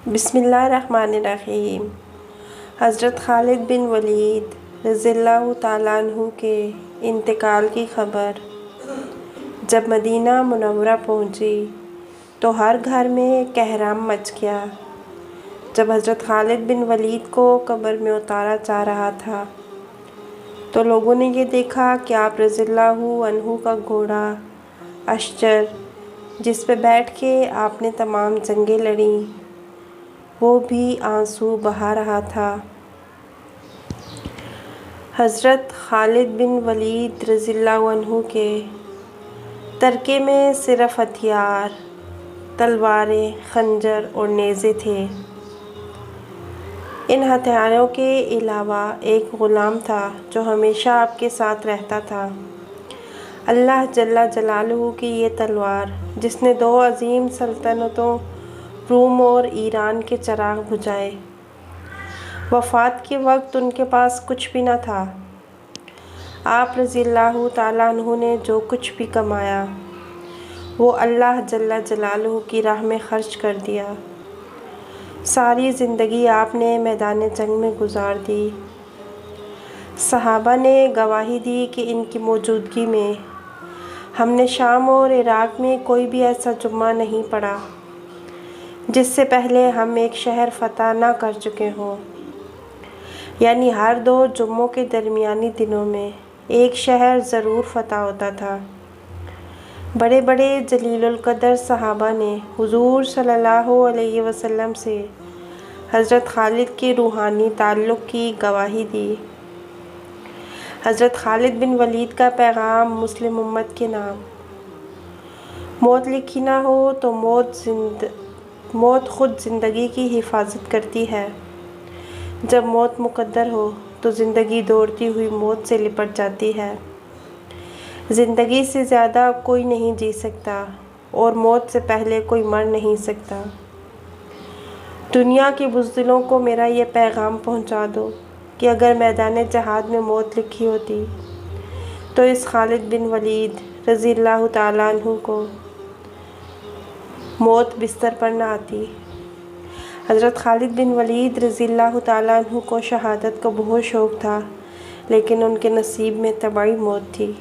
बिस्मिल्लाहिर्रहमानिर्रहीम। हज़रत खालिद बिन वलीद रज़ियल्लाहु ताला अन्हु के इंतकाल की ख़बर जब मदीना मुनव्वरा पहुँची तो हर घर में कहराम मच गया। जब हज़रत खालिद बिन वलीद को कब्र में उतारा जा रहा था तो लोगों ने ये देखा कि आप रज़ियल्लाहु अन्हु का घोड़ा अशजर, जिस पे बैठ के आपने तमाम जंगें लड़ी, वो भी आंसू बहा रहा था। हज़रत खालिद बिन वलीद रज़ियल्लाहु अन्हु के तरके में सिर्फ़ हथियार, तलवारें, खंजर और नेज़े थे। इन हथियारों के अलावा एक ग़ुलाम था जो हमेशा आपके साथ रहता था। अल्लाह जल्ला जलालुहु की ये तलवार, जिसने दो अजीम सल्तनतों रूम और ईरान के चिराग बुझाए। वफ़ात के वक्त उनके पास कुछ भी न था। आप रज़ियल्लाहु ताला अन्हु ने जो कुछ भी कमाया वो अल्लाह जल्ला जलालुहु की राह में खर्च कर दिया। सारी ज़िंदगी आपने मैदान जंग में गुजार दी। सहाबा ने गवाही दी कि इनकी मौजूदगी में हमने शाम और इराक़ में कोई भी ऐसा जुम्मा नहीं पढ़ा जिससे पहले हम एक शहर फ़तह ना कर चुके हों। यानी हर दो जुम्मों के दरमियानी दिनों में एक शहर ज़रूर फ़तह होता था। बड़े बड़े जलीलुल क़दर सहाबा ने हुज़ूर सल्लल्लाहु अलैहि वसल्लम से हज़रत खालिद के रूहानी ताल्लुक़ की गवाही दी। हज़रत खालिद बिन वलीद का पैगाम मुस्लिम उम्मत के नाम। मौत लिखी ना हो तो मौत ख़ुद ज़िंदगी की हिफाजत करती है। जब मौत मुक़द्दर हो तो ज़िंदगी दौड़ती हुई मौत से लिपट जाती है। ज़िंदगी से ज़्यादा कोई नहीं जी सकता और मौत से पहले कोई मर नहीं सकता। दुनिया के बुज़दिलों को मेरा ये पैगाम पहुँचा दो कि अगर मैदान जहाद में मौत लिखी होती तो इस खालिद बिन वलीद रज़ियल्लाहु ताला अन्हु को मौत बिस्तर पर न आती। हज़रत खालिद बिन वलीद रज़ियल्लाहु ताला अन्हु को शहादत का बहुत शौक़ था, लेकिन उनके नसीब में तबाही मौत थी।